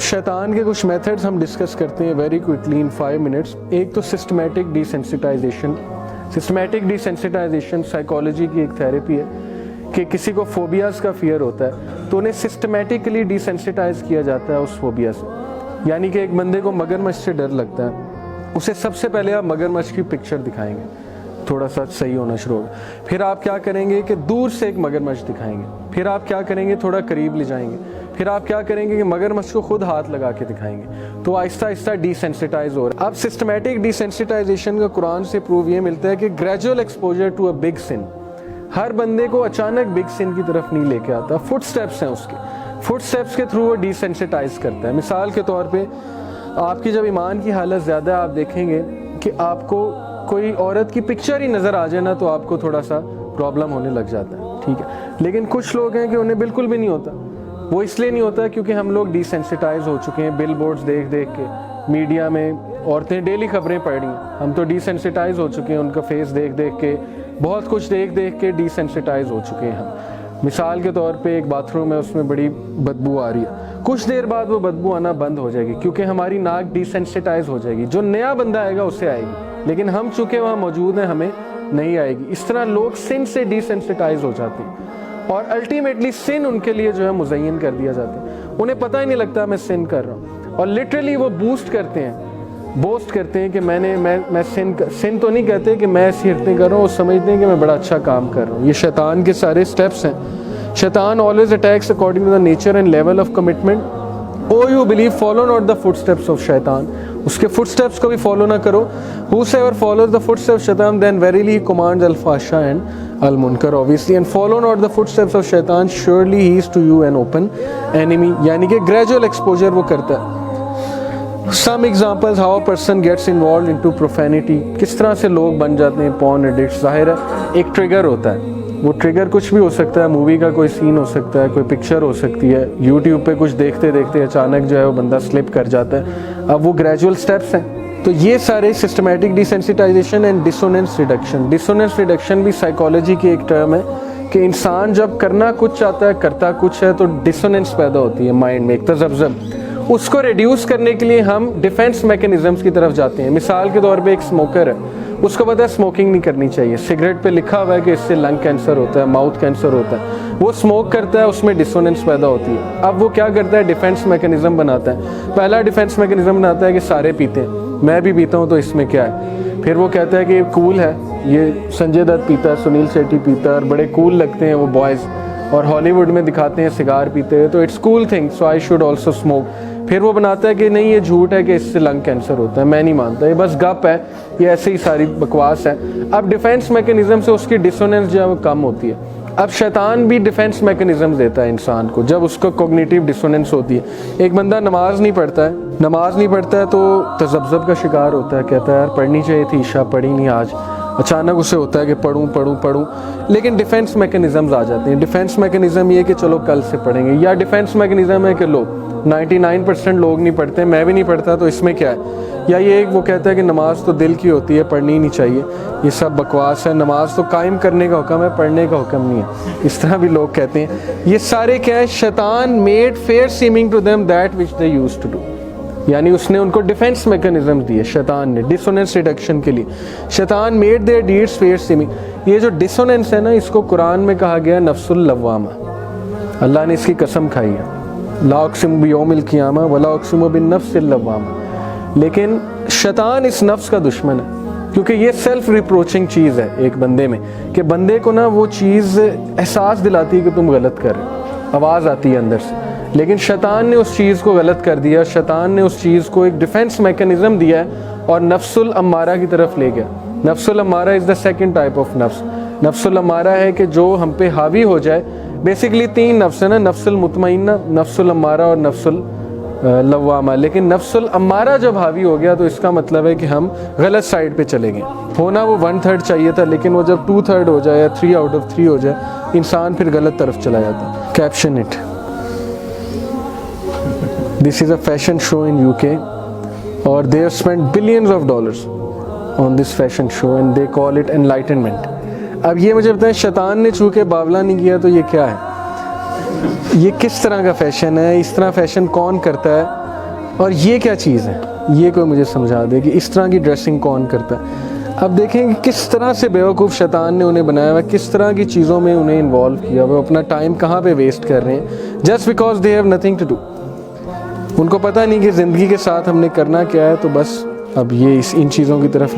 शैतान के कुछ मेथड्स हम डिस्कस करते हैं वेरी क्विकली इन 5 मिनट्स। एक तो systematic desensitization. Systematic desensitization psychology की एक थेरेपी है कि किसी को फोबियाज़ का फियर होता है तो उन्हें सिस्टमैटिकली डिसेंसिटाइज किया जाता है उस फोबिया से। यानी कि एक बंदे को मगरमच्छ से डर लगता है, उसे सबसे पहले आप मगरमच्छ की पिक्चर दिखाएंगे, थोड़ा सा सही होना शुरू होगा। फिर आप क्या करेंगे कि दूर से एक मगरमच्छ दिखाएंगे। फिर आप क्या करेंगे, थोड़ा करीब ले जाएंगे। फिर आप क्या करेंगे कि मगरमच्छ को खुद हाथ लगा के दिखाएंगे। तो आहिस्ता आहिस्ता डिसेंसिटाइज हो रहा है। अब सिस्टमैटिक डिसेंसिटाइजेशन का कुरान से प्रूव ये मिलता है कि gradual exposure to a big sin हर बंदे को अचानक बिग सिन की तरफ नहीं लेके आता। फुट स्टेप्स हैं उसके, फुट स्टेप्स के थ्रू वो डिसेंसिटाइज करता है। मिसाल के तौर पे आपकी जब ईमान की हालत ज़्यादा, आप देखेंगे कि आपको कोई औरत की पिक्चर ही नज़र आ जाए ना तो आपको थोड़ा सा प्रॉब्लम होने लग जाता है, ठीक है। लेकिन कुछ लोग हैं कि उन्हें बिल्कुल भी नहीं होता। वो इसलिए नहीं होता क्योंकि हम लोग डिसेंसिटाइज हो चुके हैं। बिल बोर्ड्स देख देख के, मीडिया में औरतें डेली खबरें पढ़ रही हैं, हम तो डिसेंसिटाइज हो चुके हैं। उनका फेस देख देख के, बहुत कुछ देख देख के डिसेंसिटाइज हो चुके हैं हम। मिसाल के तौर पे एक बाथरूम है, उसमें बड़ी बदबू आ रही है, कुछ देर बाद वो बदबू आना बंद हो जाएगी क्योंकि हमारी नाक डिसेंसिटाइज हो जाएगी। जो नया बंदा आएगा उससे आएगी, लेकिन हम चूँकि वहाँ मौजूद हैं हमें नहीं आएगी। इस तरह लोग सिन से डिसेंसिटाइज हो जाते हैं और अल्टीमेटली सिन उनके लिए जो है मुज़य्यन कर दिया जाता है। उन्हें पता ही नहीं लगता मैं सिन कर रहा हूँ और लिटरली वो बोस्ट करते हैं कि मैं सिन तो नहीं कहते कि मैं ऐसी हरकतें कर रहा हूँ, वो समझते हैं कि मैं बड़ा अच्छा काम कर रहा हूँ। ये शैतान के सारे स्टेप्स हैं। शैतान always attacks according to the nature and level of commitment. O you believe follow not the footsteps of शैतान। उसके फुटस्टेप्स को भी फॉलो ना करो। Whosoever follows the footsteps of shaitan, then verily he commands al-fasha and al-munkar, obviously, and follow not the footsteps of shaitan, surely he is to you an open enemy। यानी कि gradual exposure वो करता है। Some examples how a person gets involved into profanity, किस तरह से लोग बन जाते हैं porn addicts। जाहिर है एक ट्रिगर होता है, वो ट्रिगर कुछ भी हो सकता है, मूवी का कोई सीन हो सकता है, कोई पिक्चर हो सकती है, यूट्यूब पे कुछ देखते देखते अचानक जो है वो बंदा स्लिप कर जाता है। अब वो ग्रेजुअल स्टेप्स हैं। तो ये सारे systematic desensitization and dissonance reduction. Dissonance reduction भी साइकोलॉजी की एक टर्म है कि इंसान जब करना कुछ चाहता है, करता कुछ है, तो डिसोनेंस पैदा होती है माइंड में, एक तज़ब्ज़ब। उसको रिड्यूस करने के लिए हम डिफेंस मैकेनिज़म्स की तरफ जाते हैं। मिसाल के तौर पे एक स्मोकर है, उसको पता है स्मोकिंग नहीं करनी चाहिए, सिगरेट पे लिखा हुआ है कि इससे लंग कैंसर होता है, माउथ कैंसर होता है, वो स्मोक करता है, उसमें डिसोनेंस पैदा होती है। अब वो क्या करता है, डिफेंस मैकेनिज़्म बनाता है। पहला डिफेंस मैकेनिज़्म बनाता है कि सारे पीते हैं, मैं भी पीता हूँ तो इसमें क्या है। फिर वो कहता है कि कूल है, ये संजय दत्त पीता है, सुनील शेट्टी पीता है और बड़े कूल लगते हैं वो बॉयज़, और हॉलीवुड में दिखाते हैं सिगार पीते हैं, तो it's cool thing, so I should also smoke. फिर वो बनाता है कि नहीं ये झूठ है कि इससे लंग कैंसर होता है, मैं नहीं मानता, ये बस गप है, ये ऐसे ही सारी बकवास है। अब डिफेंस मैकेनिज़्म से उसकी डिसोनेंस जो है वो कम होती है। अब शैतान भी डिफेंस मैकेनिज़्म देता है इंसान को जब उसको कॉग्निटिव डिसोनेंस होती है। एक बंदा नमाज नहीं पढ़ता है तो तज़ब्ज़ब का शिकार होता है, कहता है यार पढ़नी चाहिए थी, ईशा पढ़ी नहीं आज। अचानक उसे होता है कि पढ़ूं, लेकिन डिफेंस मैकेनिज़म्स आ जाते हैं। डिफेंस मैकेनिज़्म ये कि चलो कल से पढ़ेंगे, या डिफेंस मैकेनिज़्म है कि लो 99% लोग नहीं पढ़ते, मैं भी नहीं पढ़ता तो इसमें क्या है। या ये एक वो कहता है कि नमाज तो दिल की होती है, पढ़नी नहीं चाहिए, ये सब बकवास है, नमाज तो कायम करने का हुक्म है, पढ़ने का हुक्म नहीं है। इस तरह भी लोग कहते हैं। ये सारे क्या है, शैतान made fair seeming to them that which they used to do. यानी उसने उनको डिफेंस मैकेनिज्म दिए शैतान ने डिसोनेंस रिडक्शन के लिए। शैतान made their deeds fair seeming. ये जो डिसोनेंस है ना, इसको कुरान में कहा गया नफ्सुल लव्वामा। अल्लाह ने इसकी कसम खाई है, ला उक़सिमु बियौमिल क़ियामा वला उक़सिमु बिन नफ्सिल लव्वामा। लेकिन शैतान इस नफ्स का दुश्मन है क्योंकि ये सेल्फ रिप्रोचिंग चीज़ है एक बंदे में, कि बंदे को ना वो चीज़ एहसास दिलाती है कि तुम गलत कर रहे हो, आवाज़ आती है अंदर से। लेकिन शैतान ने उस चीज़ को गलत कर दिया, शैतान ने उस चीज़ को एक डिफेंस मैकेनिज़्म दिया है और नफ्सुल अम्मारा की तरफ ले गया। नफ्सुल अम्मारा is the second type of नफ्स। नफ्सुल अम्मारा है कि जो हम पे हावी हो जाए। बेसिकली 3 नफ्स है ना, नफ्सुल मुतमइन्ना, नफ्सुल अम्मारा और नफ्सुल लव्वामा। लेकिन नफ्सुल अम्मारा जब हावी हो गया तो इसका मतलब है कि हम गलत साइड पे चले गए। होना वो 1/3 चाहिए था, लेकिन वो जब 2/3 हो जाए या 3 out of 3 हो जाए, इंसान फिर गलत तरफ चला जाता है। Caption it, this is a fashion show in UK और they have spent billions of dollars on this fashion show and they call it enlightenment। अब ये मुझे बताएं, शैतान ने चूँकि बावला नहीं किया तो ये क्या है, ये किस तरह का फैशन है, इस तरह फैशन कौन करता है। और ये क्या चीज़ है, ये कोई मुझे समझा दे कि इस तरह की ड्रेसिंग कौन करता है। अब देखें कि किस तरह से बेवकूफ़ शैतान ने उन्हें बनाया हुआ है, किस तरह की चीज़ों में उन्हें इन्वॉल्व किया हुआ, अपना टाइम कहाँ पे वेस्ट कर रहे हैं just because they have nothing to do. उनको पता नहीं कि ज़िंदगी के साथ हमने करना क्या है, तो बस अब ये इन चीज़ों की तरफ